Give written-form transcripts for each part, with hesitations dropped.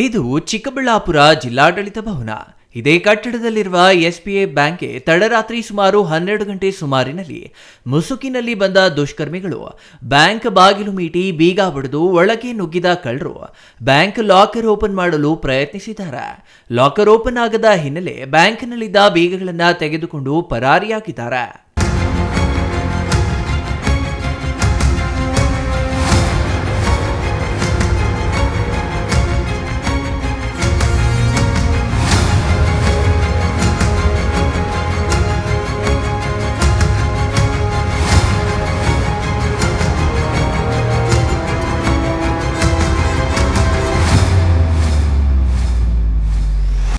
ಇದು ಚಿಕ್ಕಬಳ್ಳಾಪುರ ಜಿಲ್ಲಾಡಳಿತ ಭವನ. ಇದೇ ಕಟ್ಟಡದಲ್ಲಿರುವ ಎಸ್ಬಿಐ ಬ್ಯಾಂಕ್ಗೆ ತಡರಾತ್ರಿ ಸುಮಾರು 12 ಗಂಟೆ ಸುಮಾರಿನಲ್ಲಿ ಮುಸುಕಿನಲ್ಲಿ ಬಂದ ದುಷ್ಕರ್ಮಿಗಳು ಬ್ಯಾಂಕ್ ಬಾಗಿಲು ಮೀಟಿ ಬೀಗ ಬಡಿದು ಒಳಗೆ ನುಗ್ಗಿದ ಕಳ್ಳರು ಬ್ಯಾಂಕ್ ಲಾಕರ್ ಓಪನ್ ಮಾಡಲು ಪ್ರಯತ್ನಿಸಿದ್ದಾರೆ. ಲಾಕರ್ ಓಪನ್ ಆಗದ ಹಿನ್ನೆಲೆ ಬ್ಯಾಂಕ್ನಲ್ಲಿದ್ದ ಬೀಗಗಳನ್ನು ತೆಗೆದುಕೊಂಡು ಪರಾರಿಯಾಗಿದ್ದಾರೆ.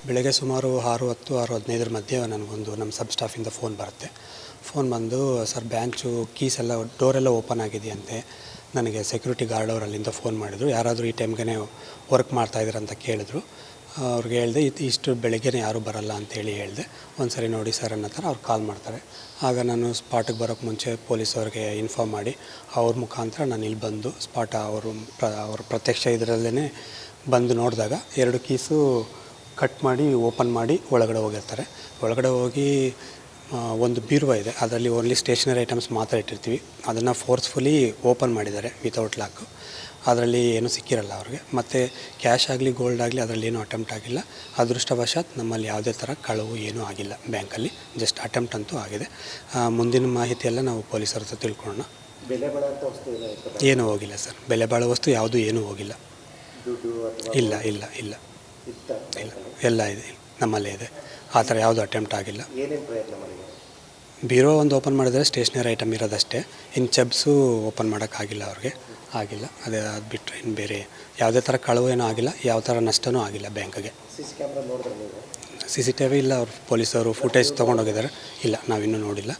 ಬೆಳಗ್ಗೆ ಸುಮಾರು 6:10, 6:15 ಮಧ್ಯೆ ನನಗೊಂದು ನಮ್ಮ ಸಬ್ ಸ್ಟಾಫಿಂದ ಫೋನ್ ಬರುತ್ತೆ. ಫೋನ್ ಬಂದು, ಸರ್ ಬ್ಯಾಂಚು ಕೀಸ್ ಎಲ್ಲ ಡೋರೆಲ್ಲ ಓಪನ್ ಆಗಿದೆಯಂತೆ. ನನಗೆ ಸೆಕ್ಯೂರಿಟಿ ಗಾರ್ಡ್ ಅವರು ಅಲ್ಲಿಂದ ಫೋನ್ ಮಾಡಿದರು. ಯಾರಾದರೂ ಈ ಟೈಮ್ಗೆ ವರ್ಕ್ ಮಾಡ್ತಾಯಿದ್ರು ಅಂತ ಕೇಳಿದ್ರು. ಅವ್ರಿಗೆ ಹೇಳಿದೆ, ಇಷ್ಟು ಬೆಳಗ್ಗೆನೇ ಯಾರೂ ಬರಲ್ಲ ಅಂತೇಳಿ ಹೇಳಿದೆ. ಒಂದು ಸರಿ ನೋಡಿ ಸರ್ ಅನ್ನೋ ಥರ ಅವ್ರು ಕಾಲ್ ಮಾಡ್ತಾರೆ. ಆಗ ನಾನು ಸ್ಪಾಟಿಗೆ ಬರೋಕ್ಕೆ ಮುಂಚೆ ಪೊಲೀಸವ್ರಿಗೆ ಇನ್ಫಾರ್ಮ್ ಮಾಡಿ ಅವ್ರ ಮುಖಾಂತರ ನಾನು ಇಲ್ಲಿ ಬಂದು ಸ್ಪಾಟ್ ಅವ್ರ ಪ್ರತ್ಯಕ್ಷ ಇದರಲ್ಲೇ ಬಂದು ನೋಡಿದಾಗ 2 ಕೀಸು ಕಟ್ ಮಾಡಿ ಓಪನ್ ಮಾಡಿ ಒಳಗಡೆ ಹೋಗಿರ್ತಾರೆ. ಒಳಗಡೆ ಹೋಗಿ ಒಂದು ಬೀರುವ ಇದೆ, ಅದರಲ್ಲಿ ಓನ್ಲಿ ಸ್ಟೇಷನರಿ ಐಟಮ್ಸ್ ಮಾತ್ರ ಇಟ್ಟಿರ್ತೀವಿ. ಅದನ್ನು ಫೋರ್ಸ್ಫುಲಿ ಓಪನ್ ಮಾಡಿದ್ದಾರೆ ವಿತೌಟ್ ಲಾಕು. ಅದರಲ್ಲಿ ಏನೂ ಸಿಕ್ಕಿರಲ್ಲ ಅವ್ರಿಗೆ. ಮತ್ತು ಕ್ಯಾಶ್ ಆಗಲಿ ಗೋಲ್ಡ್ ಆಗಲಿ ಅದರಲ್ಲಿ ಏನೂ ಅಟೆಂಪ್ಟ್ ಆಗಿಲ್ಲ. ಅದೃಷ್ಟವಶಾತ್ ನಮ್ಮಲ್ಲಿ ಯಾವುದೇ ಥರ ಕಳವು ಏನೂ ಆಗಿಲ್ಲ ಬ್ಯಾಂಕಲ್ಲಿ. ಜಸ್ಟ್ ಅಟೆಂಪ್ಟ್ ಅಂತೂ ಆಗಿದೆ. ಮುಂದಿನ ಮಾಹಿತಿಯೆಲ್ಲ ನಾವು ಪೊಲೀಸರ ಹತ್ರ ತಿಳ್ಕೊಳ್ಳೋಣ. ಏನೂ ಹೋಗಿಲ್ಲ ಸರ್, ಬೆಲೆ ಬಾಳೋ ವಸ್ತು ಯಾವುದೂ ಏನೂ ಹೋಗಿಲ್ಲ. ಇಲ್ಲ ಇಲ್ಲ ಇಲ್ಲ ಇಲ್ಲ, ಎಲ್ಲ ಇದೆ, ನಮ್ಮಲ್ಲೇ ಇದೆ. ಆ ಥರ ಯಾವುದು ಅಟೆಂಪ್ಟ್ ಆಗಿಲ್ಲ. ಬೀರೋ ಒಂದು ಓಪನ್ ಮಾಡಿದರೆ ಸ್ಟೇಷನರಿ ಐಟಮ್ ಇರೋದಷ್ಟೇ. ಇನ್ನು ಚೆಬ್ಸು ಓಪನ್ ಮಾಡೋಕ್ಕಾಗಿಲ್ಲ ಅವ್ರಿಗೆ, ಆಗಿಲ್ಲ. ಅದು ಬಿಟ್ಟರೆ ಇನ್ನು ಬೇರೆ ಯಾವುದೇ ಥರ ಕಳವು ಏನೂ ಆಗಿಲ್ಲ, ಯಾವ ಥರ ನಷ್ಟವೂ ಆಗಿಲ್ಲ ಬ್ಯಾಂಕ್ಗೆ. CCTV ಇಲ್ಲ, ಅವ್ರು ಪೊಲೀಸವರು ಫುಟೇಜ್ ತೊಗೊಂಡೋಗಿದ್ದಾರೆ. ಇಲ್ಲ, ನಾವಿನ್ನೂ ನೋಡಿಲ್ಲ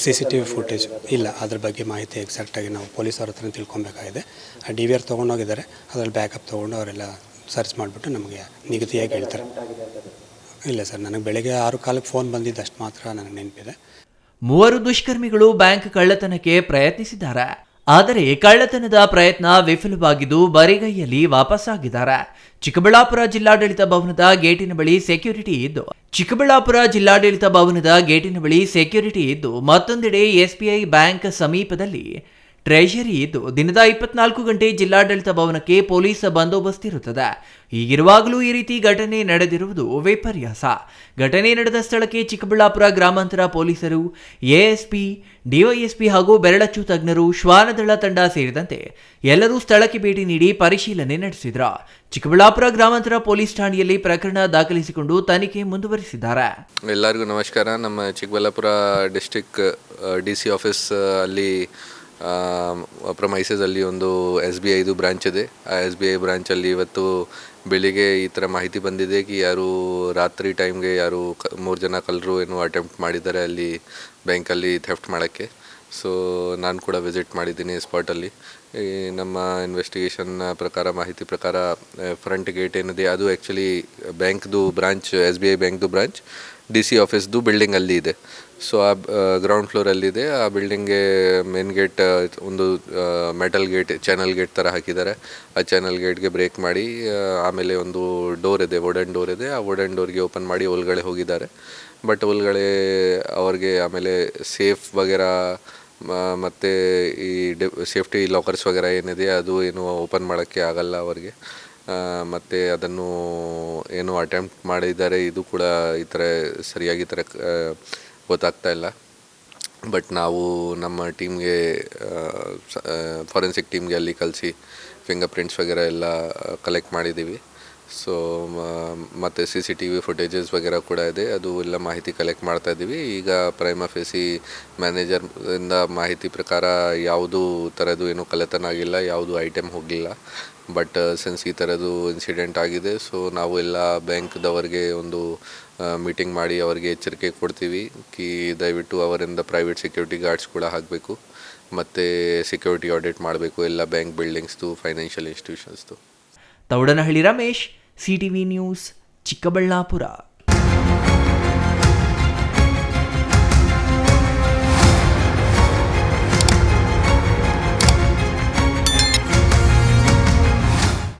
CCTV ಫುಟೇಜ್ ಇಲ್ಲ. ಅದ್ರ ಬಗ್ಗೆ ಮಾಹಿತಿ ಎಕ್ಸಾಕ್ಟಾಗಿ ನಾವು ಪೊಲೀಸವ್ರ ಹತ್ರ ತಿಳ್ಕೊಬೇಕಾಗಿದೆ. DVR ತೊಗೊಂಡೋಗಿದ್ದಾರೆ, ಅದರಲ್ಲಿ ಬ್ಯಾಕಪ್ ತೊಗೊಂಡು ಅವರೆಲ್ಲ ಸರ್ಚ್ ಮಾಡಿಬಿಟ್ಟು ನಮಗೆ ನಿಗದಿಯಾಗಿ ಹೇಳ್ತಾರೆ. ಇಲ್ಲ ಸರ್, ನನಗೆ ಬೆಳಗ್ಗೆ 6:15 ಫೋನ್ ಬಂದಿದ್ದು ಅಷ್ಟು ಮಾತ್ರ ನನಗೆ ನೆನಪಿದೆ. 3 ದುಷ್ಕರ್ಮಿಗಳು ಬ್ಯಾಂಕ್ ಕಳ್ಳತನಕ್ಕೆ ಪ್ರಯತ್ನಿಸಿದ್ದಾರೆ. ಆದರೆ ಕಳ್ಳತನದ ಪ್ರಯತ್ನ ವಿಫಲವಾಗಿದ್ದು ಬರಿಗೈಯಲ್ಲಿ ವಾಪಸ್ಸಾಗಿದ್ದಾರೆ. ಚಿಕ್ಕಬಳ್ಳಾಪುರ ಜಿಲ್ಲಾಡಳಿತ ಭವನದ ಗೇಟಿನ ಬಳಿ ಸೆಕ್ಯೂರಿಟಿ ಇದ್ದು ಮತ್ತೊಂದೆಡೆ SBI ಬ್ಯಾಂಕ್ ಸಮೀಪದಲ್ಲಿ ಟ್ರೆಷರಿ ಇದ್ದು ದಿನದ 24 ಗಂಟೆ ಜಿಲ್ಲಾಡಳಿತ ಭವನಕ್ಕೆ ಪೊಲೀಸ್ ಬಂದೋಬಸ್ತ್ ಇರುತ್ತದೆ. ಹೀಗಿರುವಾಗಲೂ ಈ ರೀತಿ ಘಟನೆ ನಡೆದಿರುವುದು ವಿಪರ್ಯಾಸ. ಘಟನೆ ನಡೆದ ಸ್ಥಳಕ್ಕೆ ಚಿಕ್ಕಬಳ್ಳಾಪುರ ಗ್ರಾಮಾಂತರ ಪೊಲೀಸರು, ASP, DYSP ಹಾಗೂ ಬೆರಳಚ್ಚು ತಜ್ಞರು, ಶ್ವಾನದಳ ತಂಡ ಸೇರಿದಂತೆ ಎಲ್ಲರೂ ಸ್ಥಳಕ್ಕೆ ಭೇಟಿ ನೀಡಿ ಪರಿಶೀಲನೆ ನಡೆಸಿದರು. ಚಿಕ್ಕಬಳ್ಳಾಪುರ ಗ್ರಾಮಾಂತರ ಪೊಲೀಸ್ ಠಾಣೆಯಲ್ಲಿ ಪ್ರಕರಣ ದಾಖಲಿಸಿಕೊಂಡು ತನಿಖೆ ಮುಂದುವರಿಸಿದ್ದಾರೆ. ಎಲ್ಲರಿಗೂ ನಮಸ್ಕಾರ. ನಮ್ಮ ಚಿಕ್ಕಬಳ್ಳಾಪುರ ಡಿಸ್ಟ್ರಿಕ್ಟ್ DC ಆಫೀಸ್ ಅಲ್ಲಿ ಪ್ರಮೈಸಲ್ಲಿ ಒಂದು SBIದು ಬ್ರಾಂಚ್ ಇದೆ. ಆ SBI ಬ್ರಾಂಚಲ್ಲಿ ಇವತ್ತು ಬೆಳಿಗ್ಗೆ ಈ ಥರ ಮಾಹಿತಿ ಬಂದಿದೆ ಕಿ ಯಾರು ರಾತ್ರಿ ಟೈಮ್ಗೆ 3 ಜನ ಕಳ್ಳರು ಏನೋ ಅಟೆಂಪ್ಟ್ ಮಾಡಿದ್ದಾರೆ ಅಲ್ಲಿ ಬ್ಯಾಂಕಲ್ಲಿ ಥೆಫ್ಟ್ ಮಾಡೋಕ್ಕೆ. ಸೊ ನಾನು ಕೂಡ ವಿಸಿಟ್ ಮಾಡಿದ್ದೀನಿ ಸ್ಪಾಟಲ್ಲಿ. ನಮ್ಮ ಇನ್ವೆಸ್ಟಿಗೇಷನ್ ಪ್ರಕಾರ, ಮಾಹಿತಿ ಪ್ರಕಾರ ಫ್ರಂಟ್ ಗೇಟ್ ಏನಿದೆ ಅದು ಆ್ಯಕ್ಚುಲಿ ಬ್ಯಾಂಕ್ದು ಬ್ರಾಂಚ್, SBI ಬ್ಯಾಂಕ್ದು ಬ್ರಾಂಚ್ DC ಆಫೀಸ್ದು ಬಿಲ್ಡಿಂಗ್ ಅಲ್ಲಿ ಇದೆ. ಸೊ ಆ ಗ್ರೌಂಡ್ ಫ್ಲೋರಲ್ಲಿದೆ. ಆ ಬಿಲ್ಡಿಂಗ್ಗೆ ಮೇನ್ ಗೇಟ್ ಒಂದು ಮೆಟಲ್ ಗೇಟ್, ಚಾನಲ್ ಗೇಟ್ ಥರ ಹಾಕಿದ್ದಾರೆ. ಆ ಚಾನಲ್ ಗೇಟ್ಗೆ ಬ್ರೇಕ್ ಮಾಡಿ ಆಮೇಲೆ ಒಂದು ಡೋರ್ ಇದೆ, ವುಡನ್ ಡೋರ್ ಇದೆ. ಆ ವುಡನ್ ಡೋರ್ಗೆ ಓಪನ್ ಮಾಡಿ ಒಳಗಡೆ ಹೋಗಿದ್ದಾರೆ. ಬಟ್ ಒಳಗಡೆ ಅವ್ರಿಗೆ ಆಮೇಲೆ ಸೇಫ್ ವಗೇರಾ ಮತ್ತು ಈ ಸೇಫ್ಟಿ ಲಾಕರ್ಸ್ ವಗೇರಾ ಏನಿದೆ ಅದು ಏನು ಓಪನ್ ಮಾಡೋಕ್ಕೆ ಆಗಲ್ಲ ಅವ್ರಿಗೆ. ಮತ್ತು ಅದನ್ನು ಏನು ಅಟೆಂಪ್ಟ್ ಮಾಡಿದ್ದಾರೆ ಇದು ಕೂಡ ಈ ಥರ ಸರಿಯಾಗಿ ಈ ಥರ ಗೊತ್ತಾಗ್ತಾ ಇಲ್ಲ. ಬಟ್ ನಾವು ನಮ್ಮ ಟೀಮ್ಗೆ, ಫಾರೆನ್ಸಿಕ್ ಟೀಮ್ಗೆ ಅಲ್ಲಿ ಕಳಿಸಿ ಫಿಂಗರ್ ಪ್ರಿಂಟ್ಸ್ ವಗೇರಾ ಎಲ್ಲ ಕಲೆಕ್ಟ್ ಮಾಡಿದ್ದೀವಿ. ಸೊ ಮತ್ತು CCTV ಫುಟೇಜಸ್ ವಗೇರಾ ಕೂಡ ಇದೆ, ಅದು ಎಲ್ಲ ಮಾಹಿತಿ ಕಲೆಕ್ಟ್ ಮಾಡ್ತಾ ಇದ್ದೀವಿ. ಈಗ ಪ್ರೈಮಾ ಫೇಸಿ ಮ್ಯಾನೇಜರಿಂದ ಮಾಹಿತಿ ಪ್ರಕಾರ ಯಾವುದು ಥರದ್ದು ಏನೂ ಕಳ್ಳತನ ಆಗಿಲ್ಲ, ಯಾವುದು ಐಟಮ್ ಹೋಗಲಿಲ್ಲ. ಬಟ್ ಸಿನ್ಸ್ ಈ ಥರದ್ದು ಇನ್ಸಿಡೆಂಟ್ ಆಗಿದೆ, ಸೊ ನಾವು ಎಲ್ಲ ಬ್ಯಾಂಕ್ದವರಿಗೆ ಒಂದು ಮೀಟಿಂಗ್ ಮಾಡಿ ಅವರಿಗೆ ಎಚ್ಚರಿಕೆ ಕೊಡ್ತೀವಿ ಕಿ ದಯವಿಟ್ಟು ಅವರಿಂದ ಪ್ರೈವೇಟ್ ಸೆಕ್ಯೂರಿಟಿ ಗಾರ್ಡ್ಸ್ ಕೂಡ ಹಾಕಬೇಕು ಮತ್ತು ಸೆಕ್ಯೂರಿಟಿ ಆಡಿಟ್ ಮಾಡಬೇಕು ಎಲ್ಲ ಬ್ಯಾಂಕ್ ಬಿಲ್ಡಿಂಗ್ಸ್ದು, ಫೈನಾನ್ಷಿಯಲ್ ಇನ್ಸ್ಟಿಟ್ಯೂಷನ್ಸ್ದು. Thoudanahalli Ramesh, CTV news, Chikkaballapur.